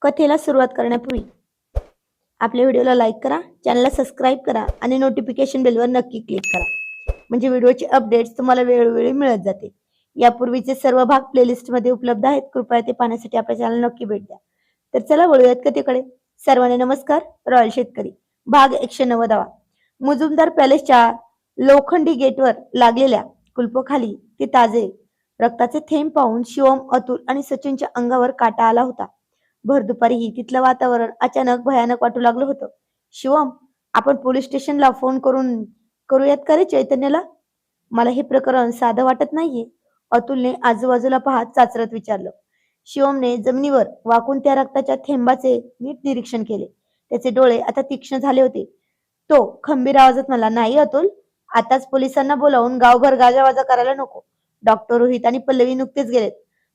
कथेला सुरुवात करण्यापूर्वी आपल्या व्हिडिओला लाईक करा, चॅनलला सबस्क्राईब करा आणि नोटिफिकेशन बेलवर नक्की क्लिक करा, म्हणजे व्हिडिओचे अपडेट्स तुम्हाला वेळोवेळी मिळत जाते. यापूर्वीचे सर्व भाग प्लेलिस्टमध्ये उपलब्ध आहेत. कृपया ते पाहण्यासाठी आपल्या चॅनल नक्की भेट द्या. तर चला वळूयात कथेकडे. सर्वांना नमस्कार. रॉयल शेतकरी भाग 190. मुजुमदार पॅलेसच्या लोखंडी गेटवर लागलेल्या कुलपाखाली ते ताजे रक्ताचे थेंब पाहून शिवम, अतुल आणि सचिनच्या अंगावर काटा आला होता. भर दुपारीही तिथलं वातावरण अचानक भयानक वाटू लागलं होतं. शिवम, आपण पोलीस स्टेशनला फोन करूयात का रे चैतन्यला? मला हे प्रकरण साधं वाटत नाहीये, अतुलने आजूबाजूला पाहत चाचरत विचारलं. शिवमने जमिनीवर वाकून त्या रक्ताच्या थेंबाचे नीट निरीक्षण केले. त्याचे डोळे आता तीक्ष्ण झाले होते. तो खंबीर आवाजात म्हणाला, नाही अतुल, आताच पोलिसांना बोलावून गावभर गाजावाजा करायला नको. डॉक्टर रोहित आणि पल्लवी नुकतेच गेलेत.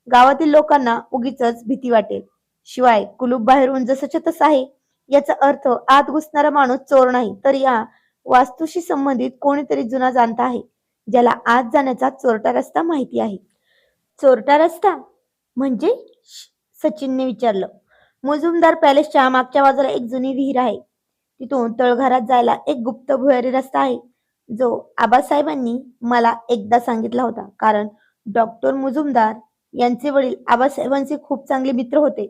गावातील लोकांना उगीचच भीती वाटेल. शिवाय कुलूप बाहेरून जसंच्या तसं आहे, याचा अर्थ आत घुसणारा माणूस चोर नाही, तर या वास्तूशी संबंधित कोणीतरी जुना जाणता आहे, ज्याला आत जाण्याचा चोरटा रस्ता माहिती आहे. चोरटा रस्ता म्हणजे? सचिनने विचारलं. मुजुमदार पॅलेसच्या मागच्या बाजूला एक जुनी विहीर आहे. तिथून तळघरात जायला एक गुप्त भुयारी रस्ता आहे, जो आबासाहेबांनी मला एकदा सांगितला होता. कारण डॉक्टर मुजुमदार यांचे वडील आबासाहेबांचे खूप चांगले मित्र होते.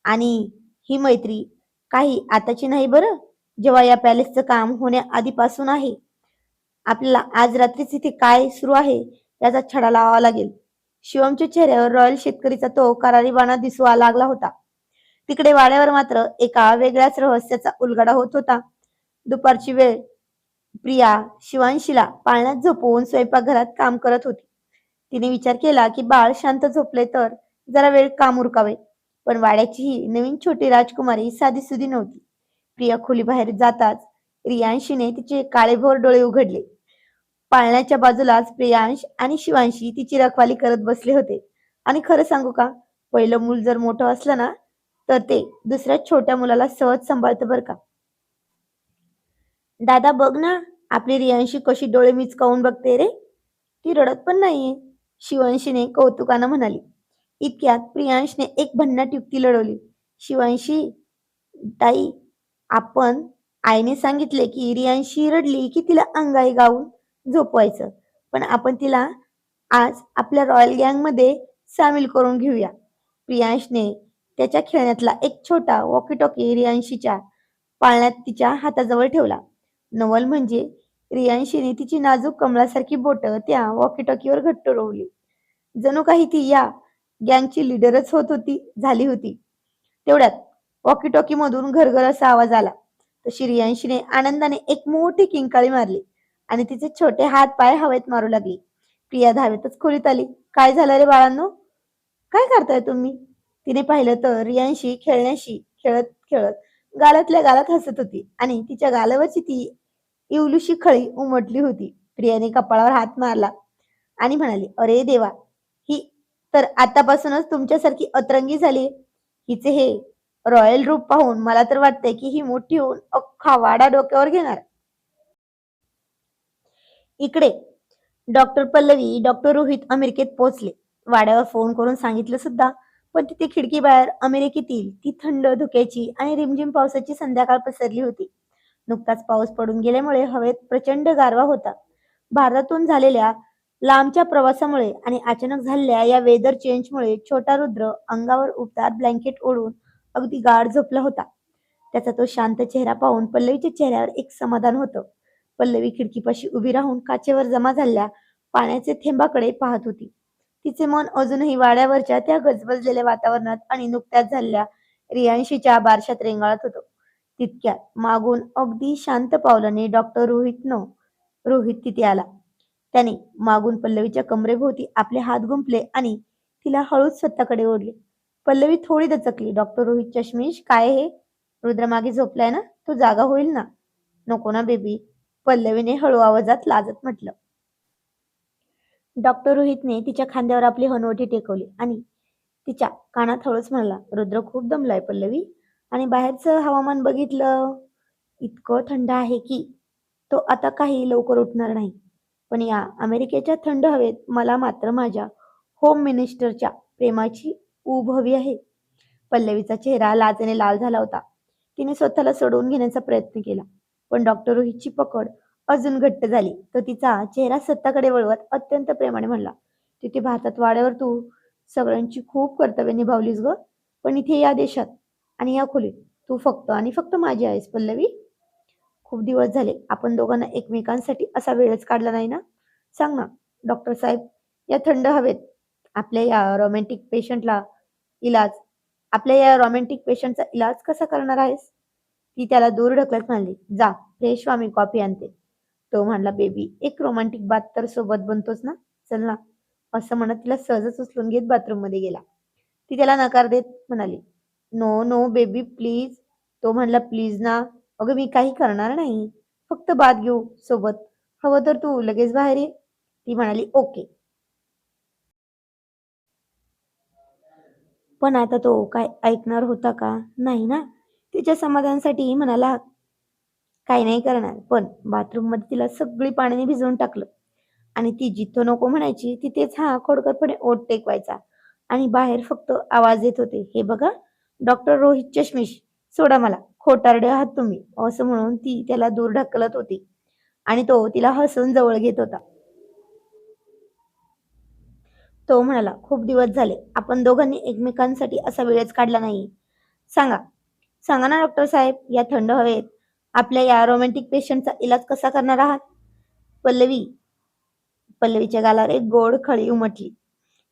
आणि ही मैत्री काही आताची नाही बरं, जेव्हा या पॅलेसचं काम होण्याआधीपासून आहे. आपल्याला आज रात्रीच इथे काय सुरू आहे याचा छडा लावावा लागेल. शिवमच्या चेहऱ्यावर रॉयल शेतकरीचा तो करारीबाणा दिसू लागला होता. तिकडे वाड्यावर मात्र एका वेगळ्याच रहस्याचा उलगडा होत होता. दुपारची वेळ. प्रिया शिवांशीला पाळण्यात झोपवून स्वयंपाकघरात काम करत होती. तिने विचार केला की बाळ शांत झोपले तर जरा वेळ काम उरकावे. पण वाड्याची ही नवीन छोटी राजकुमारी साधीसुधी नव्हती. प्रिया खोलीबाहेर जाताच रियांशीने तिचे काळेभोर डोळे उघडले. पाळण्याच्या बाजूलाच प्रियांश आणि शिवांशी तिची रखवाली करत बसले होते. आणि खरं सांगू का, पहिलं मूल जर मोठं असलं ना, तर ते दुसऱ्या छोट्या मुलाला सहज सांभाळतं बरं का. दादा बघ ना, आपली रियांशी कशी डोळे मिचकावून बघते रे. ती रडत पण नाहीये, शिवांशीने कौतुकानं म्हणाली. इतक्यात प्रियांशने एक भन्नाट युक्ती लढवली. शिवांशी ताई, आपण आईने सांगितले की रियांशी रडली की तिला अंगाई गाऊन झोपवायचं, पण आपण तिला आज आपल्या रॉयल गँग मध्ये सामील करून घेऊया. प्रियांशने त्याच्या खेळण्यातला एक छोटा वॉकी टॉकी रियांशीच्या पाळण्यात तिच्या हाताजवळ ठेवला. नवल म्हणजे रियांशीने तिची नाजूक कमळासारखी बोटं त्या वॉकी टॉकीवर घट्ट रोवली. जणू काही ती या गँगची लीडरच झाली होती. तेवढ्यात वॉकी टॉकी मधून घरघर असा आवाज आला. तशी रियांशीने आनंदाने एक मोठी किंकाळी मारली आणि तिचे छोटे हात पाय हवेत मारू लागली. प्रिया धावेतच खोलीत आली. काय झालं रे बाळांनो, काय करताय तुम्ही? तिने पाहिलं तर रियांशी खेळण्याशी खेळत खेळत गालातल्या गालात हसत होती आणि तिच्या गालावरची ती इवलूशी खळी उमटली होती. प्रियाने कपाळावर हात मारला आणि म्हणाली, अरे देवा, ही तर आतापासूनच तुमच्यासारखी अतरंगी झाली. हिचे हे रॉयल रूप पाहून मला तर वाटतंय की ही मोठी होऊन अख्खा वाडा डोक्यावर घेणार. इकडे डॉक्टर पल्लवी, डॉक्टर रोहित अमेरिकेत पोहोचले. वाड्यावर फोन करून सांगितलं सुद्धा, पण तिथे खिडकीबाहेर अमेरिकेतील ती थंड धुक्याची आणि रिमझिम पावसाची संध्याकाळ पसरली होती. नुकताच पाऊस पडून गेल्यामुळे हवेत प्रचंड गारवा होता. भारतातून झालेल्या लांबच्या प्रवासामुळे आणि अचानक झालेल्या या वेदर चेंजमुळे छोटा रुद्र अंगावर उबदार ब्लँकेट ओढून अगदी गाढ झोपला होता. त्याचा तो शांत चेहरा पाहून पल्लवीच्या चेहऱ्यावर एक समाधान होतं. पल्लवी खिडकीपाशी उभी राहून काचेवर जमा झालेल्या पाण्याचे थेंबाकडे पाहत होती. तिचे मन अजूनही वाड्यावरच्या त्या गजबजलेल्या वातावरणात आणि नुकत्याच झालेल्या रियांशीच्या बारशात रेंगाळत होतं. तितक्यात मागून अगदी शांत पावलाने डॉक्टर रोहित तिथे आला. त्याने मागून पल्लवीच्या कमरेभोवती आपले हात गुंफले आणि तिला हळूच स्वतःकडे ओढले. पल्लवी थोडी दचकली. डॉक्टर रोहित, चष्मिश, काय हे? रुद्र मागे झोपलाय ना, तो जागा होईल ना. नको ना बेबी, पल्लवीने हळू आवाजात लाजत म्हटलं. डॉक्टर रोहितने तिच्या खांद्यावर आपली हनुवटी टेकवली आणि तिच्या कानात हळूच म्हणाला, रुद्र खूप दमलाय पल्लवी, आणि बाहेरचं हवामान बघितलं, इतकं थंड आहे की तो आता काही लवकर उठणार नाही. पण या अमेरिकेच्या थंड हवेत मला मात्र माझ्या होम मिनिस्टरच्या प्रेमाची ऊब हवी आहे. पल्लवीचा चेहरा लाजेने लाल झाला होता. तिने स्वतःला सोडवून घेण्याचा प्रयत्न केला, पण डॉक्टर रोहितची पकड अजून घट्ट झाली. तो तिचा चेहरा स्वतःकडे वळवत अत्यंत प्रेमाने म्हणला, "तिथे भारतात वाड्यावर तू सगळ्यांची खूप कर्तव्य निभावलीस ग, पण इथे या देशात आणि या खोलीत तू फक्त आणि फक्त माझी आहेस पल्लवी. खूप दिवस झाले आपण दोघांना एकमेकांसाठी असा वेळच काढला नाही ना. सांग ना डॉक्टर साहेब, या थंड हवेत आपल्या या रोमॅन्टिक पेशंटला इलाज आपल्या या रोमॅन्टिक पेशंटचा इलाज कसा करणार आहेस?" ती त्याला दूर ढकलत म्हणाली, "जा फ्रेश व्हा, मी कॉफी आणते." तो म्हणला, "बेबी, एक रोमॅन्टिक बात तर सोबत बनतोच ना, चल ना." असं म्हणत तिला सहजच उचलून घेत बाथरूम मध्ये गेला. ती त्याला नकार देत म्हणाली, "नो नो बेबी प्लीज." तो म्हणला, "प्लीज ना." "अगं मी काही करणार नाही, फक्त बाथ घेऊ सोबत. हवं तर तू लगेच बाहेर ये." ती म्हणाली, "ओके." पण आता तो काय ऐकणार होता का? नाही ना. तिच्या समाधानासाठी म्हणाला, "काही नाही करणार." पण बाथरूम मध्ये तिला सगळी पाण्याने भिजवून टाकलं आणि ती जिथं नको म्हणायची तिथेच हा खोडकरपणे ओठ टेकवायचा आणि बाहेर फक्त आवाज येत होते, "हे बघा, डॉक्टर रोहित चष्मिश, सोडा मला, खोटारडे आहात तुम्ही." असं म्हणून ती त्याला दूर ढकलत होती आणि तो तिला हसून जवळ घेत होता. तो म्हणाला, "खूप दिवस झाले आपण दोघांनी एकमेकांसाठी असा वेळच काढला नाही. सांगा, सांगा ना डॉक्टर साहेब, या थंड हवेत आपल्या या रोमॅन्टिक पेशंटचा इलाज कसा करणार आहात?" पल्लवी पल्लवीच्या गालावर एक गोड खळी उमटली.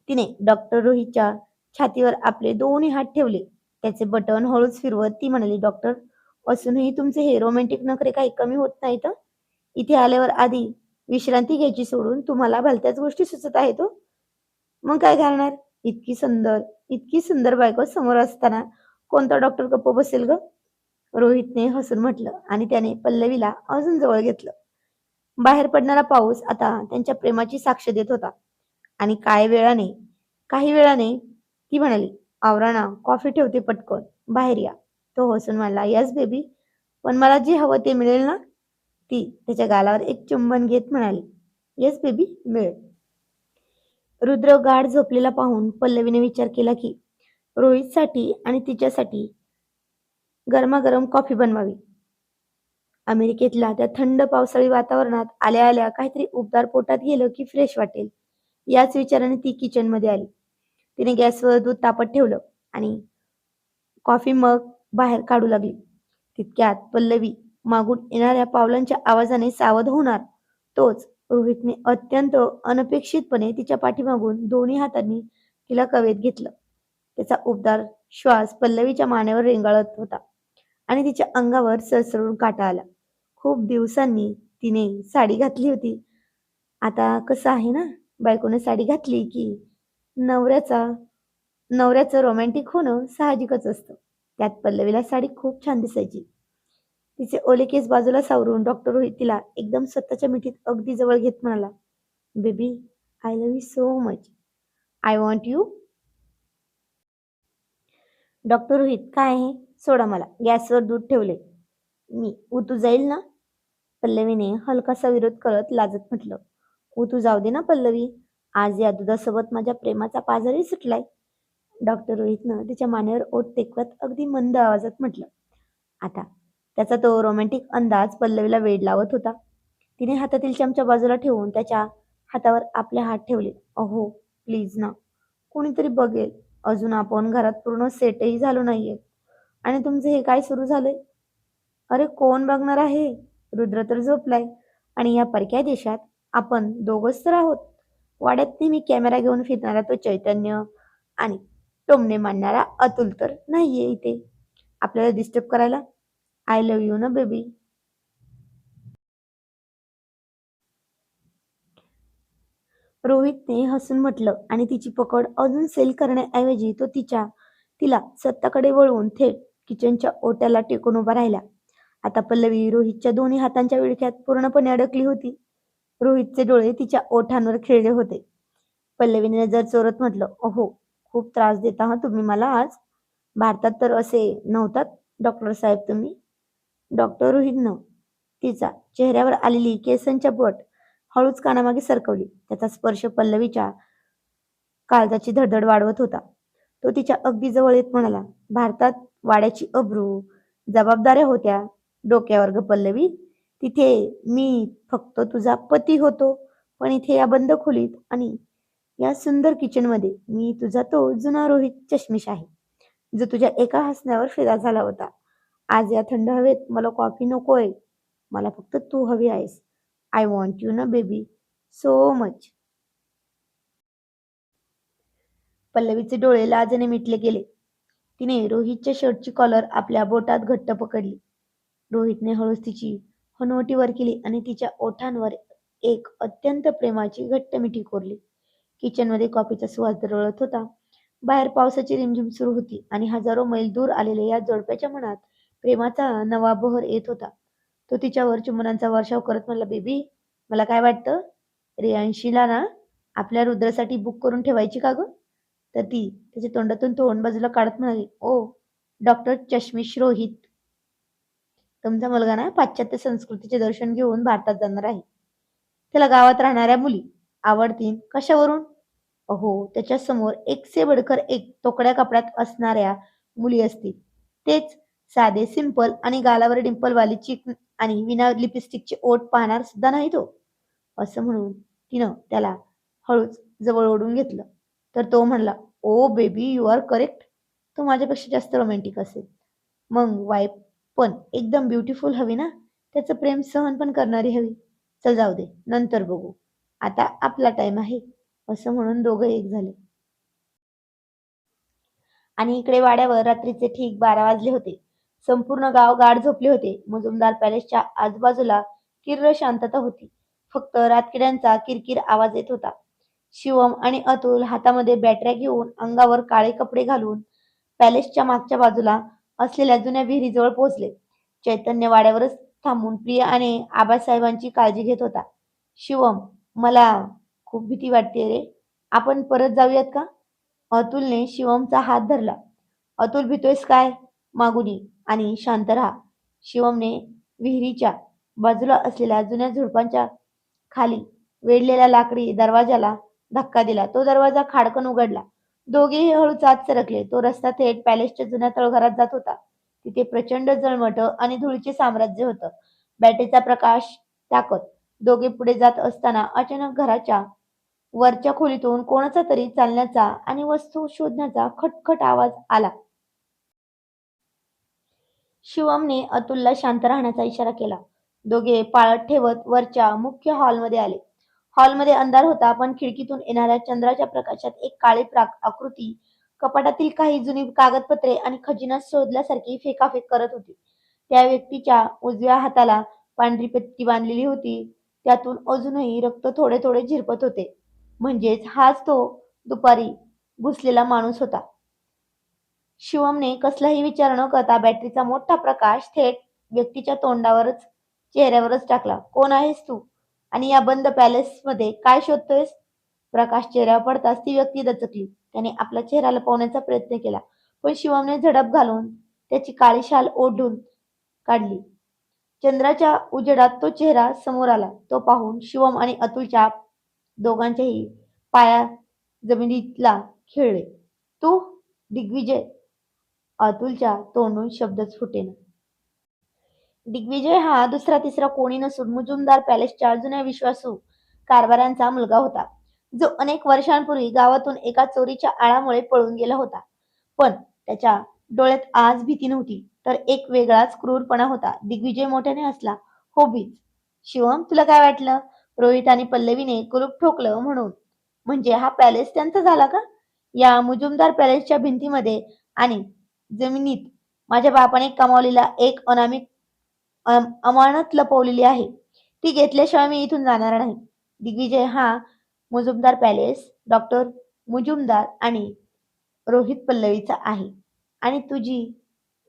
तिने डॉक्टर रोहितच्या छातीवर आपले दोन्ही हात ठेवले. त्याचे बटन हळूच फिरवत ती म्हणाली, "डॉक्टर, असूनही तुमचे हे रोमॅन्टिक नखरे काही कमी होत नाहीत हं. इथे आल्यावर आधी विश्रांती घ्यायची सोडून तुम्हाला भलत्याच गोष्टी सुचत आहेत हो. मग काय करणार? इतकी सुंदर बायको समोर असताना कोणता डॉक्टर गप्प बसेल ग?" रोहितने हसून म्हटलं आणि त्याने पल्लवीला अजून जवळ घेतलं. बाहेर पडणारा पाऊस आता त्यांच्या प्रेमाची साक्ष देत होता आणि काही वेळाने ती म्हणाली, "आवरा ना, कॉफी ठेवते पटकन, बाहेर या." तो हसून म्हणला, "येस बेबी, पण मला जे हवं ते मिळेल ना?" ती त्याच्या गालावर एक चुंबन घेत म्हणाली, "येस बेबी, मिळेल." रुद्र गाढ झोपलेला पाहून पल्लवीने विचार केला की रोहितसाठी आणि तिच्यासाठी गरमागरम कॉफी बनवावी. अमेरिकेतल्या त्या थंड पावसाळी वातावरणात आल्या आल्या काहीतरी उबदार पोटात गेलं की फ्रेश वाटेल, याच विचाराने ती किचनमध्ये आली. तिने गॅसवर दूध तापत ठेवलं आणि कॉफी मग बाहेर काढू लागली. तितक्यात पल्लवी मागून येणाऱ्या पावलांच्या आवाजाने सावध होणार तोच रोहितने अत्यंत अनपेक्षितपणे तिच्या पाठीमागून दोन्ही हातांनी तिला कवेत घेतलं. त्याचा उबदार श्वास पल्लवीच्या मानेवर रेंगाळत होता आणि तिच्या अंगावर सरसरून काटा आला. खूप दिवसांनी तिने साडी घातली होती. आता कसं आहे ना, बायकोने साडी घातली की नवऱ्याचा नवऱ्याचं रोमॅन्टिक होणं साहजिकच असतं. त्यात पल्लवीला साडी खूप छान दिसायची. तिचे ओले केस बाजूला सावरून डॉक्टर रोहित तिला एकदम स्वतःच्या मिठीत अगदी जवळ घेत म्हणाला, "baby, I love you so much. I want you." "Doctor Rohit, काय आहे? सोडा मला. गॅसवर दूध ठेवले. मी उतू जाईल ना?" पल्लवीने हलकासा विरोध करत लाजत म्हटलं. "उतू जाऊ दे ना पल्लवी. आज या दुधासोबत माझ्या प्रेमाचा पाझरही सुटलाय." डॉक्टर रोहितनं तिच्या मानेवर ओठ टेकवत अगदी मंद आवाजात म्हटलं. आता त्याचा तो रोमॅन्टिक अंदाज पल्लवीला वेड लावत होता. तिने हातातील चमचा बाजूला ठेवून त्याच्या हातावर आपले हात ठेवले. "अहो प्लीज ना, कोणीतरी बघेल. अजून आपण घरात पूर्ण सेटही झालो नाहीये आणि तुमचं हे काय सुरू झालंय?" "अरे कोण बघणार आहे? रुद्र तर झोपलाय आणि या परक्या देशात आपण दोघंच तर आहोत. वाड्यात नेहमी कॅमेरा घेऊन फिरणारा तो चैतन्य आणि टोमणे मारणारा अतुल तर नाहीये इथे आपल्याला डिस्टर्ब करायला. आय लव्ह यू ना बेबी." रोहितने हसून म्हटलं आणि तिची पकड अजून सैल करण्याऐवजी तो तिला स्वतःकडे वळवून थेट किचनच्या ओट्याला टेकून उभा राहिला. आता पल्लवी रोहितच्या दोन्ही हातांच्या विळख्यात पूर्णपणे अडकली होती. रोहितचे डोळे तिच्या ओठांवर खिळले होते. पल्लवीने नजर चोरत म्हटलं, "ओहो, खूप त्रास देता हं तुम्ही मला आज. भारतात तर असे नव्हतात डॉक्टर साहेब तुम्ही." डॉक्टर रोहितनं तिचा चेहऱ्यावर आलेली केसांच्या बोट हळूच कानामागे सरकवली. त्याचा स्पर्श पल्लवीच्या काळजाची धडधड वाढवत होता. तो तिच्या अगदी जवळ येत म्हणाला, भारतात वाड्याची अब्रू, जबाबदाऱ्या होत्या डोक्यावर ग पल्लवी. तिथे मी फक्त तुझा पती होतो, पण इथे या बंद खोलीत आणि या सुंदर किचनमध्ये मी तुझा तो जुना रोहित चष्मिश आहे, जो तुझ्या एका हसण्यावर फिदा झाला होता. आज या थंड हवेत मला कॉफी नकोय, मला फक्त तू हवी आहेस. आय वॉन्ट यू ना बेबी, सो मच. पल्लवीचे डोळे लाजेने मिटले गेले. तिने रोहितच्या शर्टची कॉलर आपल्या बोटात घट्ट पकडली. रोहितने हळूच तिची हनुवटी वर केली आणि तिच्या ओठांवर एक अत्यंत प्रेमाची घट्ट मिठी कोरली. किचनमध्ये कॉफीचा सुवास दरवळत होता. बाहेर पावसाची रिमझिम सुरू होती आणि हजारो मैल दूर आलेल्या या जोडप्याच्या मनात प्रेमाचा नवा बहर येत होता. तो तिच्यावर चुंबनांचा वर्षाव करत म्हणला, बेबी, मला काय वाटतं, रियांशीला ना आपल्या रुद्रसाठी बुक करून ठेवायची का ग? तर ती त्याच्या तोंडातून तोंड बाजूला काढत म्हणाली, ओ डॉक्टर चष्मिश रोहित, तुमचा मुलगा ना पाश्चात्य संस्कृतीचे दर्शन घेऊन भारतात जाणार आहे. त्याला गावात राहणाऱ्या मुली आवडतील कशावरून? अहो, त्याच्या समोर एक से बडकर एक तोकड्या कपड्यात असणाऱ्या मुली असतील. तेच साधे सिंपल आणि गालावर डिंपलवाली चिक आणि विना लिपस्टिकचे ओठ पाहणार सुद्धा नाही तो. असं म्हणून तिनं त्याला हळूच जवळ ओढून घेतलं. तर तो म्हणला, ओ बेबी, यू आर करेक्ट. तो माझ्यापेक्षा जास्त रोमॅन्टिक असेल. मग वाईफ पण एकदम ब्युटिफुल हवी ना, त्याचं प्रेम सहन पण करणारी हवी. चल जाऊ दे, नंतर बघू, आता आपला टाइम आहे. असं म्हणून दोघं एक झाले. आणि इकडे वाड्यावर रात्रीचे ठीक 12 वाजले होते. संपूर्ण गाव गाढ झोपले होते. मुजुमदार पॅलेसच्या आजूबाजूला किर्र शांतता होती. फक्त रातकिड्यांचा किरकिर आवाज येत होता. शिवम आणि अतुल हातामध्ये बॅटऱ्या घेऊन अंगावर काळे कपडे घालून पॅलेसच्या मागच्या बाजूला असलेल्या जुन्या विहिरीजवळ पोहोचले. चैतन्य वाड्यावरच थांबून प्रिया आणि आबासाहेबांची काळजी घेत होता. शिवम, मला खूप भीती वाटते रे. आपण परत जाऊयात का? अतुलने शिवमचा हात धरला. अतुल, भीतोयस काय? मागून ये आणि शांत राहा. शिवमने विहिरीच्या बाजूला असलेल्या जुन्या झुडपांच्या खाली वेढलेल्या लाकडी दरवाजाला धक्का दिला. तो दरवाजा खाडकन उघडला. दोघेही हळूच आत सरकले. तो रस्ता थेट पॅलेसच्या जुन्या तळघरात जात होता. तिथे प्रचंड जळमट आणि धुळीचे साम्राज्य होतं. बॅटरीचा प्रकाश टाकत दोघे पुढे जात असताना अचानक घराच्या वरच्या खोलीतून कोणाचा तरी चालण्याचा आणि वस्तू शोधण्याचा खटखट आवाज आला. शिवमने अतुलला शांत राहण्याचा इशारा केला. दोघे पाळत ठेवत वरच्या मुख्य हॉलमध्ये आले. हॉलमध्ये अंधार होता, पण खिडकीतून येणाऱ्या चंद्राच्या प्रकाशात एक काळी आकृती कपाटातील काही जुनी कागदपत्रे आणि खजिना शोधल्यासारखी फेकाफेक करत होती. त्या व्यक्तीच्या उजव्या हाताला पांढरी पट्टी बांधलेली होती. त्यातून अजूनही रक्त थोडे थोडे झिरपत होते. म्हणजेच हाच तो दुपारी घुसलेला माणूस होता. शिवमने कसलाही विचार न करता बॅटरीचा मोठा प्रकाश थेट व्यक्तीच्या तोंडावरच चेहऱ्यावरच टाकला. कोण आहेस तू? आणि या बंद पॅलेसमध्ये काय शोधतोयस? प्रकाश चेहऱ्यावर पडताच ती व्यक्ती दचकली. त्याने आपला चेहरा लपवण्याचा प्रयत्न केला, पण शिवमने झडप घालून त्याची काळी शाल ओढून काढली. चंद्राच्या उजेडात तो चेहरा समोर आला. तो पाहून शिवम आणि अतुलच्या दोघांच्याही पाया जमिनीला खिळले. तू? दिग्विजय? अतुलच्या तोंडून शब्दच फुटेना. दिग्विजय हा दुसरा तिसरा कोणी नसून मुजुमदार पॅलेसच्या जुन्या विश्वासू कारभाऱ्यांचा मुलगा होता, जो अनेक वर्षांपूर्वी गावातून एका चोरीच्या आळामुळे पळून गेला होता. पण त्याच्या डोळ्यात आज भीती नव्हती, तर एक वेगळाच क्रूरपणा होता. दिग्विजय मोठ्याने हसला. हो बीज. शिवम, तुला काय वाटलं? रोहित आणि पल्लवीने कुलूप ठोकलं म्हणून म्हणजे हा पॅलेस त्यांचा झाला का? या मुजुमदार पॅलेसच्या भिंतीमध्ये आणि जमिनीत माझ्या बापाने कमावलेला एक अमानत लपवलेली आहे. ती घेतल्याशिवाय मी इथून जाणार नाही. दिग्विजय हा मुजुमदार पॅलेस, डॉक्टर मुजुमदार आणि रोहित पल्लवीचा आहे. आणि तुझी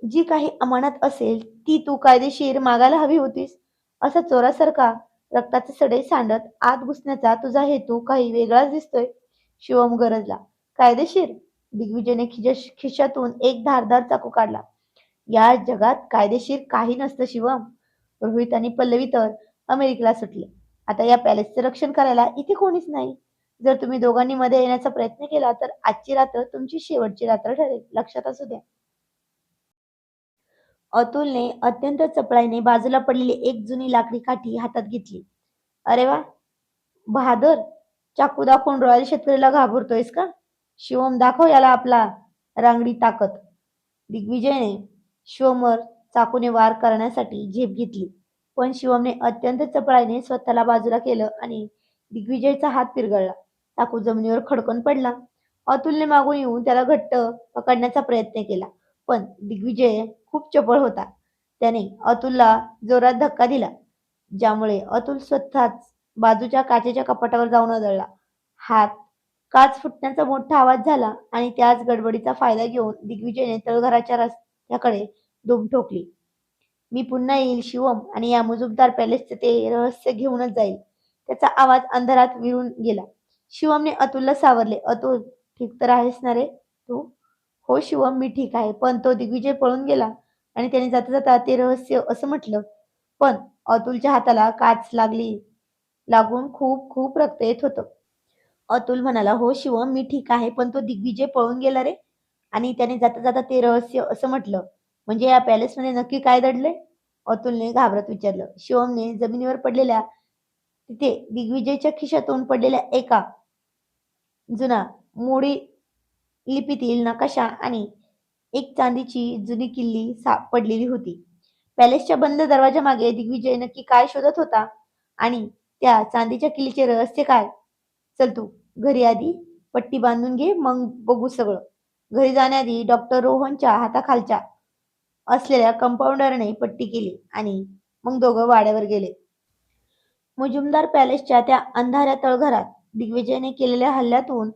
जी काही अमानत असेल ती तू कायदेशीर मागायला हवी होतीस. असा चोरासारखा रक्ताचे सडे सांडत आत घुसण्याचा तुझा हेतू काही वेगळाच दिसतोय. शिवम गरजला. कायदेशीर? दिग्विजयने खिशातून एक धारदार चाकू काढला. या जगात कायदेशीर काही नसतं शिवम. रोहित आणि पल्लवी तर अमेरिकेला सुटले. आता या पॅलेसचे रक्षण करायला इथे कोणीच नाही. जर तुम्ही दोघांनी मध्ये येण्याचा प्रयत्न केला तर आजची रात्र तुमची शेवटची रात्र ठरेल, लक्षात असू द्या. अतुलने अत्यंत चपळाईने बाजूला पडलेली एक जुनी लाकडी काठी हातात घेतली. अरे वा, बहादर, चाकू दाखवून रॉयल शेतकरीला घाबरतोयस का? शिवम, दाखव याला आपला रांगडी ताकद. दिग्विजयने शिवमवर चाकूने वार करण्यासाठी झेप घेतली, पण शिवमने अत्यंत चपळाईने स्वतःला बाजूला केलं आणि दिग्विजयचा हात पिरगळला. चाकू जमिनीवर खडकन पडला. अतुलने मागून येऊन त्याला घट्ट पकडण्याचा प्रयत्न केला, पण दिग्विजय खूप चपळ होता. त्याने अतुलला जोरात धक्का दिला, ज्यामुळे अतुल स्वतःच बाजूच्या काचेच्या कपाटावर जाऊन आदळला. हात काच फुटण्याचा मोठा आवाज झाला आणि त्याच गडबडीचा फायदा घेऊन दिग्विजयने तळघराच्या रस्त्याकडे दुम ठोकली. मी पुन्हा येईल शिवम आणि या मुजुमदार पॅलेसचे ते रहस्य घेऊनच जाईल. त्याचा आवाज अंधारात विरून गेला. शिवमने अतुलला सावरले. अतुल, ठीक तर आहेस ना रे तू? हो शिवम, मी ठीक आहे. पण तो दिग्विजय पळून गेला आणि त्याने जाता जाता ते रहस्य असं म्हटलं. पण अतुलच्या हाताला काच लागून खूप खूप रक्त येत होतं. अतुल म्हणाला, हो शिवम, मी ठीक आहे. पण तो दिग्विजय पळून गेला रे आणि त्याने जाता जाता ते रहस्य असं म्हटलं. म्हणजे या पॅलेसमध्ये नक्की काय दडले? अतुलने घाबरत विचारलं. शिवमने जमिनीवर पडलेल्या तिथे दिग्विजयच्या खिशातून पडलेल्या एका जुना मोडी लिपीतील नकाशा आणि एक चांदीची जुनी किल्ली सापडलेली होती. पॅलेसच्या बंद दरवाजामागे दिग्विजय नक्की काय शोधत होता आणि त्या चांदीच्या किल्लीचे रहस्य काय? चल तू घरी आधी पट्टी बांधून घे, मग बघू सगळं. घरी जाण्याआधी डॉक्टर रोहनच्या हाताखालच्या असलेल्या कंपाऊंडरने पट्टी केली आणि मग दोघं वाड्यावर गेले. मुजुमदार पॅलेसच्या त्या अंधाऱ्या तळघरात दिग्विजयने केलेल्या हल्ल्यातून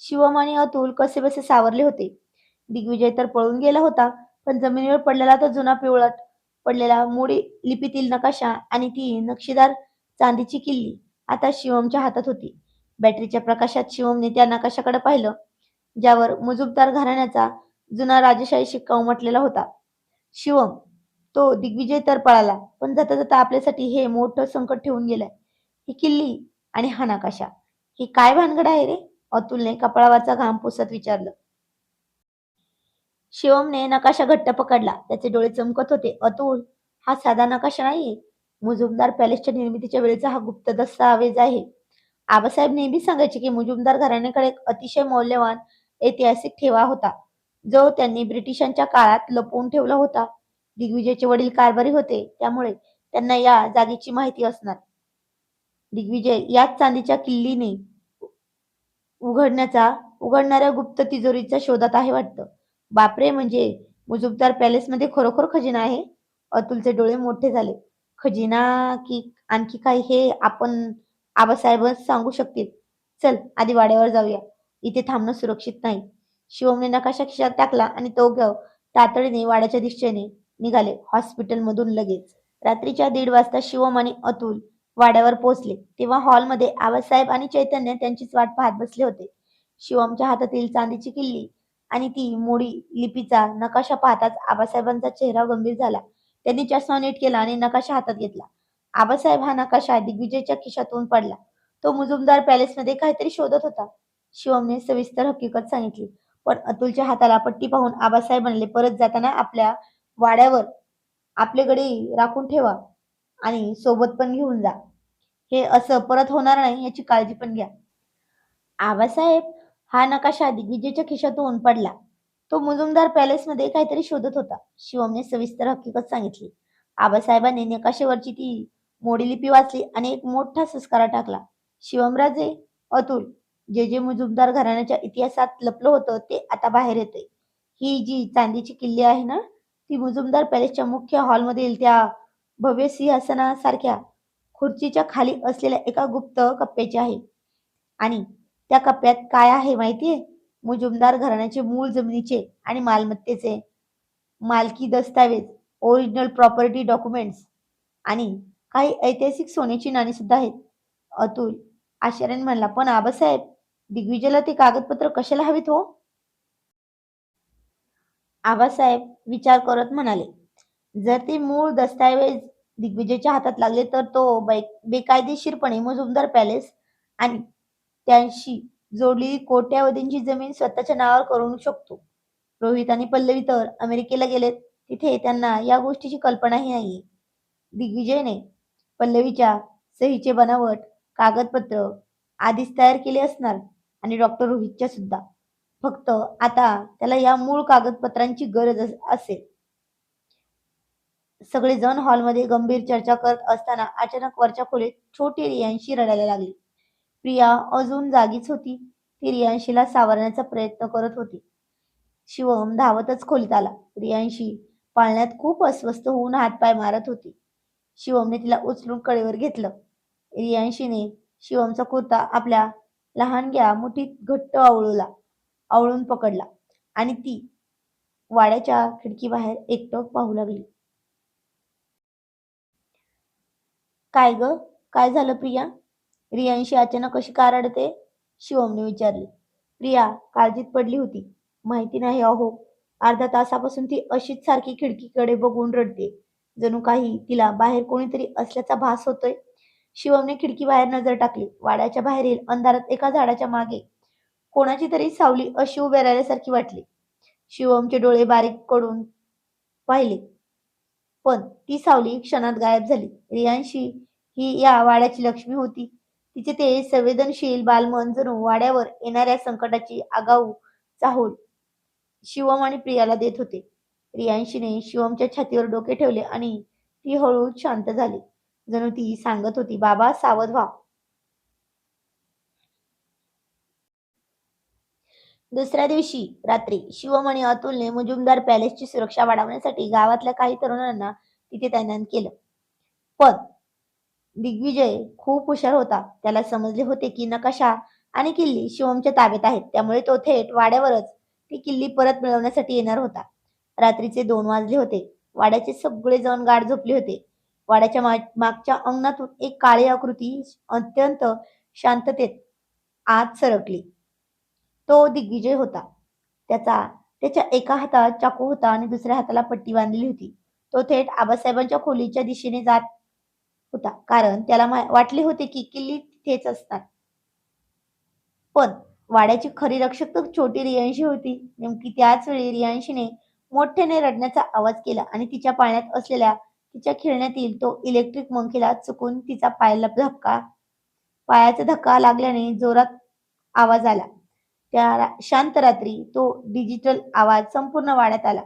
शिवम आणि अतुल कसेबसे सावरले होते. दिग्विजय तर पळून गेला होता, पण जमिनीवर पडलेला तो जुना पिवळट पडलेला मोडी लिपीतील नकाशा आणि ती नक्षीदार चांदीची किल्ली आता शिवमच्या हातात होती. बॅटरीच्या प्रकाशात शिवमने त्या नकाशाकडे पाहिलं, ज्यावर मुजुमदार घराण्याचा जुना राजेशाही शिक्का उमटलेला होता. शिवम, तो दिग्विजय तर पळाला, पण जाता जाता आपल्यासाठी हे मोठं संकट ठेवून गेलाय. ही किल्ली आणि हा नकाशा, ही काय भानगड आहे रे? अतुलने कपाळावरचा घाम पुसत विचारलं. शिवमने नकाशा घट्ट पकडला. त्याचे डोळे चमकत होते. अतुल, हा साधा नकाशा नाहीये. मुजुमदार पॅलेसच्या निर्मितीच्या वेळेचा हा गुप्त दस्तावेज आहे. आबासाहेब नेहमी सांगायचे की मुजुमदार घराण्याकडे एक अतिशय मौल्यवान ऐतिहासिक ठेवा होता, जो त्यांनी ब्रिटिशांच्या काळात लपवून ठेवला होता. दिग्विजयचे वडील कारभारी होते, त्यामुळे त्यांना या जागेची माहिती असणार. दिग्विजय याच चांदीच्या किल्लीने उघडणाऱ्या गुप्त तिजोरीच्या शोधात आहे वाटतं. बापरे, म्हणजे मुजुमदार पॅलेसमध्ये खरोखर खजिना आहे? अतुलचे डोळे मोठे झाले. खजिना की आणखी काही हे आपण आबासाहेबच सांगू शकतील. चल आधी वाड्यावर जाऊया. इथे थांबणं सुरक्षित नाही. शिवमने नकाशा खिशात टाकला आणि दोघं तातडीने वाड्याच्या दिशेने निघाले. हॉस्पिटलमधून लगेच. रात्रीच्या 1:30 वाजता शिवम आणि अतुल वाड्यावर पोहोचले तेव्हा हॉलमध्ये आबासाहेब आणि चैतन्य त्यांचीच वाट पाहत बसले होते. शिवमच्या हातातील चांदीची किल्ली आणि ती मोडी लिपीचा नकाशा पाहताच आबासाहेबांचा चेहरा गंभीर झाला. त्यांनी चष्मा नीट केला आणि नकाशा हातात घेतला. आबासाहेब, हा नकाशा दिग्विजयच्या खिशातून पडला. तो मुजुमदार पॅलेसमध्ये काहीतरी शोधत होता. शिवमने सविस्तर हकीकत सांगितली. पण अतुलच्या हाताला पट्टी पाहून आबासाहेब म्हणले, परत जाताना आपल्या वाड्यावर आपले गडी राखून ठेवा आणि सोबत पण घेऊन जा. हे असं परत होणार नाही याची काळजी पण घ्या. आबासाहेब, हा नकाशा दिग्विजयच्या खिशातून पडला. तो मुजुमदार पॅलेसमध्ये काहीतरी शोधत होता. शिवमने सविस्तर हकीकत सांगितली. आबासाहेबांनी नकाशेवरची ती मोडी लिपी वाचली आणि एक मोठा सुस्कारा टाकला. शिवमराजे, अतुल, जे जे मुजुमदार घराण्याच्या इतिहासात लपलं होतं ते आता बाहेर येते. ही जी चांदीची किल्ली आहे ना, ती मुजुमदार पॅलेसच्या मुख्य हॉलमधील त्या भव्य सिंहासनासारख्या खुर्चीच्या खाली असलेल्या एका गुप्त कप्प्याची आहे. आणि त्या कप्प्यात काय आहे माहितीये? मुजुमदार घराण्याचे मूळ जमिनीचे आणि मालमत्तेचे मालकी दस्तावेज, ओरिजिनल प्रॉपर्टी डॉक्युमेंट्स आणि काही ऐतिहासिक सोन्याची नाणी सुद्धा आहेत. अतुल आश्चर्याने म्हणला, पण आबासाहेब, दिग्विजयला ते कागदपत्र कशाला हवीत हो? आबासाहेब विचार करत म्हणाले, जर ते मूळ दस्तऐवज दिग्विजयच्या हातात लागले तर तो बेकायदेशीरपणे मुजुमदार पॅलेस आणि त्यांशी जोडलेली कोट्यावधींची जमीन स्वतःच्या नावावर करू शकतो. रोहित आणि पल्लवी तर अमेरिकेला गेलेत, तिथे त्यांना या गोष्टीची कल्पनाही नाहीये. दिग्विजयने पल्लवीच्या सहीचे बनावट कागदपत्र आधीच तयार केले असणार आणि डॉक्टर रोहितच्या सुद्धा. फक्त आता त्याला या मूळ कागदपत्रांची गरज असेल. सगळेजण हॉलमध्ये गंभीर चर्चा करत असताना अचानक वरच्या खोलीत छोटी रियांशी रडायला लागली. प्रिया अजून जागीच होती. ती रियांशीला सावरण्याचा प्रयत्न करत होती. शिवम धावतच खोलीत आला. रियांशी पाळण्यात खूप अस्वस्थ होऊन हातपाय मारत होती. शिवमने तिला उचलून कडेवर घेतलं. रियांशीने शिवमचा कुर्ता आपल्या लहानग्या मुठीत घट्ट आवळून पकडला आणि ती वाड्याच्या खिडकीबाहेर एकटक पाहू लागली. काय ग? काय झालं प्रिया? रियांशी अचानक कशी का रडते? शिवमने विचारले. प्रिया काळजीत पडली होती. माहिती नाही अहो. अर्ध्या तासापासून ती अशीच सारखी खिडकीकडे बघून रडते. जणू काही तिला बाहेर कोणीतरी असल्याचा भास होतोय. शिवमने खिडकी बाहेर नजर टाकली. वाड्याच्या बाहेरील अंधारात एका झाडाच्या मागे कोणाची तरी सावली अशी उभे राहिल्यासारखी वाटली. शिवमचे डोळे बारीक कडून पाहिले, पण ती सावली क्षणात गायब झाली. रियांशी ही या वाड्याची लक्ष्मी होती. तिचे ते संवेदनशील बालमन जणू वाड्यावर येणाऱ्या संकटाची आगाऊ चाहूल शिवम आणि प्रियाला देत होते. रियांशीने शिवमच्या छातीवर डोके ठेवले आणि ती हळूच शांत झाली. जणू ती सांगत होती, बाबा सावध व्हा. दुसऱ्या दिवशी रात्री शिवम आणि अतुलने मुजुमदार पॅलेसची सुरक्षा वाढवण्यासाठी गावातल्या काही तरुणांना तिथे तैनात केलं. पण दिग्विजय खूप हुशार होता. त्याला समजले होते की नकाशा आणि किल्ली शिवमच्या ताब्यात आहेत. त्यामुळे तो थेट वाड्यावरच ती किल्ली परत मिळवण्यासाठी येणार होता. रात्रीचे 2 वाजले होते. वाड्याचे सगळे जण गाढ झोपले होते. वाड्याच्या मागच्या अंगणातून एक काळी आकृती अत्यंत शांततेत आत सरकली. तो दिग्विजय होता. त्याच्या एका हातात चाकू होता आणि दुसऱ्या हाताला पट्टी बांधलेली होती. तो थेट आबासाहेबांच्या खोलीच्या दिशेने जात होता, कारण त्याला वाटले होते की किल्ली तिथेच असणार. पण वाड्याची खरी रक्षक तर छोटी रियांशी होती. नेमकी त्याच वेळी रियांशीने मोठ्याने रडण्याचा आवाज केला आणि तिच्या पाळण्यात असलेल्या तिच्या खेळण्यातील तो इलेक्ट्रिक मंकीला चुकून तिचा पायाचा धक्का लागल्याने जोरात आवाज आला. त्या शांत रात्री तो डिजिटल आवाज संपूर्ण वाड्यात आला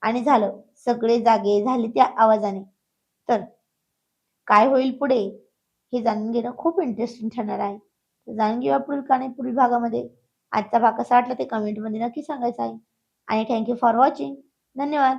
आणि झालं. सगळे जागे झाले त्या आवाजाने. तर काय होईल पुढे हे जाणून घेणं खूप इंटरेस्टिंग ठरणार आहे. जाणून घेऊया पुढील कहाणी पुढील भागामध्ये. आजचा भाग कसा वाटला ते कमेंटमध्ये नक्की सांगायचं आहे. आणि थँक्यू फॉर वॉचिंग. धन्यवाद.